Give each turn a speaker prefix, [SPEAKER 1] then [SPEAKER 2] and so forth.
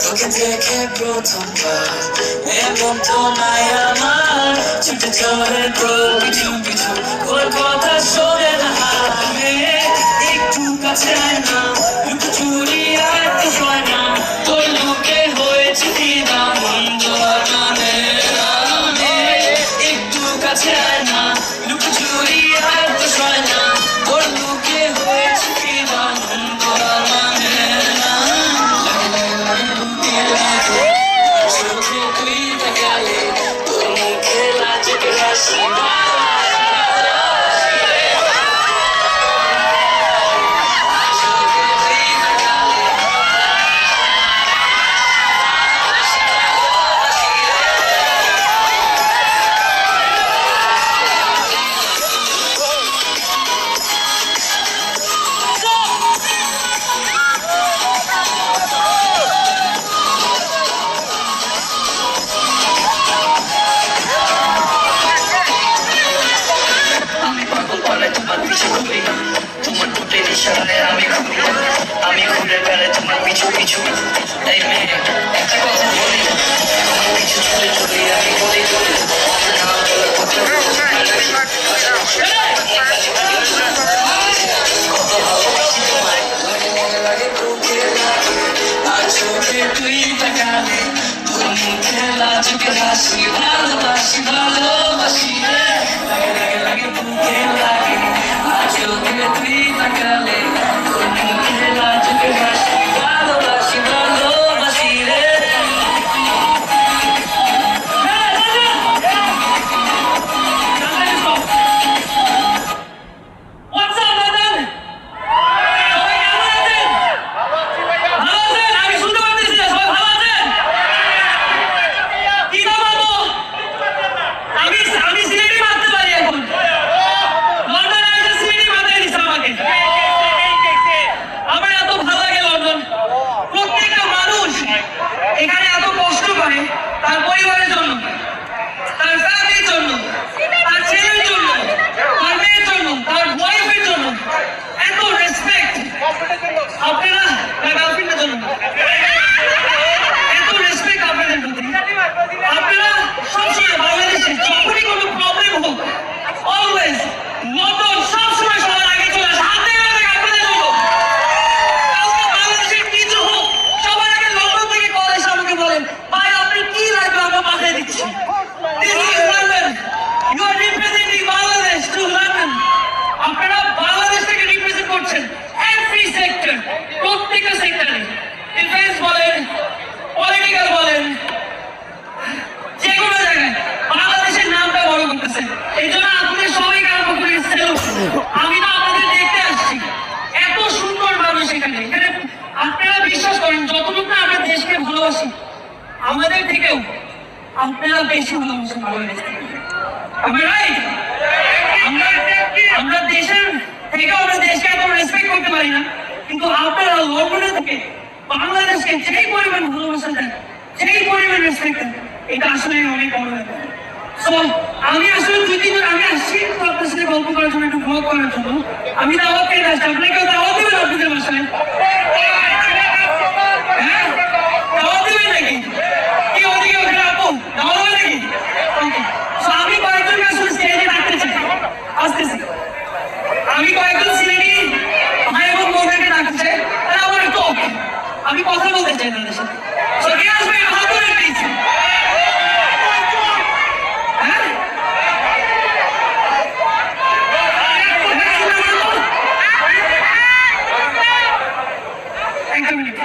[SPEAKER 1] তোকে দেখে প্রথমবার এমন তো নাই আমার ছুটে চলে তো পিছু পিছু ওর কথা শোনে না একটু কাছে আয় না লুকো চুরি আর তো হয় না তোর লুকে হয়েছে দিদা বন্ধ মানে একটু কাছে আয় না লুকো চুরি আর তো হয় না তোর লুকে হয়েছে দিদা বন্ধ মানে তুই তাকালে তোর মুখে লাজকে হাসি তোমার টুটের ইশারায় আমি ঘুরে বেড়াই তোমার পিছু পিছু তাই মেয়ে একটা কথা বলি কিছু চলে চলে আমি বলি তুই তাকালে তোর মুখে লাজকে হাসি ভালোবাসি ভালোবাসি লাগে লাগে বুকে লাগে চোখে তুই তাকালে তোর মুখে লাজকে হাসি ভালোবাসি ভালোবাসি রে এখানে এত কষ্ট করে তার পরিবারের জন্য, তার ফ্যামিলির জন্য, তার ছেলের জন্য, তার মেয়ের জন্য, তার ওয়াইফের জন্য এত রেসপেক্ট আপনারা তার গার্লফ্রেন্ডের জন্য এত রেসপেক্ট আপনাদের প্রতি আপনারা সবসময় বাংলাদেশে যখনই কোনো প্রবলেম হোক অলওয়েজ মতন সবসময় সবার আগে চলে আসে হাতে হাতে আপনাদের জন্য বাংলাদেশের কিছু হোক সবার আগে লন্ডন থেকে কল এসে আমাকে বলেন ভাই আপনি কি লাগবে আমরা পাঠিয়ে দিচ্ছি This is London. You are representing Bangladesh to London. আপনারা বাংলাদেশ থেকে রিপ্রেজেন্ট করছেন এভরি সেক্টর প্রত্যেকটা সেক্টরে ডিফেন্স বলেন পলিটিক্যাল বলেন যে কোনো জায়গায় বাংলাদেশের নামটা বড় করতেছেন এই জন্য আপনাদের সবাইকে আরম্ভ করে আমি তো আপনাদের দেখতে আসছি এত সুন্দর মানুষ এখানে এখানে আপনারা বিশ্বাস করেন যতটুকু না আমরা দেশকে ভালোবাসি আমাদের থেকেও আপনারা বেশি ভালোবাসেন বাংলাদেশ আমরা দেশের থেকেও আমরা দেশকে এত রেসপেক্ট করতে পারি না কিন্তু আপনারা লন্ডনে থেকে বাংলাদেশকে যেই পরিমাণ ভালোবাসা দেন যেই পরিমাণ রেসপেক্ট দেন এটা আসলে অনেক বড় ব্যাপার সো আমি আসলে 2-3 দিন আগে আসছি তো আপনার সাথে গল্প করার জন্য একটু ব্লগ করার জন্য আমি দাওয়াত পেয়ে আসছি আপনাকেও দাওয়াত দেবেন আপনাদের বাসায় হ্যাঁ দাওয়াত দেবেন নাকি কি ওদিকে ওখানে আপু দাওয়াত দেবেন নাকি সো আমি কয়েকজনকে আসলে স্টেজে রাখতে চাই আসতেছি আমি কয়েকজন সিলেটি ভাই এবং বোনদেরকে রাখতে চাই তারা আমার একটু আমি কথা বলতে চাই তাদের সাথে সো কে আসবে হাত ধরে প্লিজ একটা মিনিট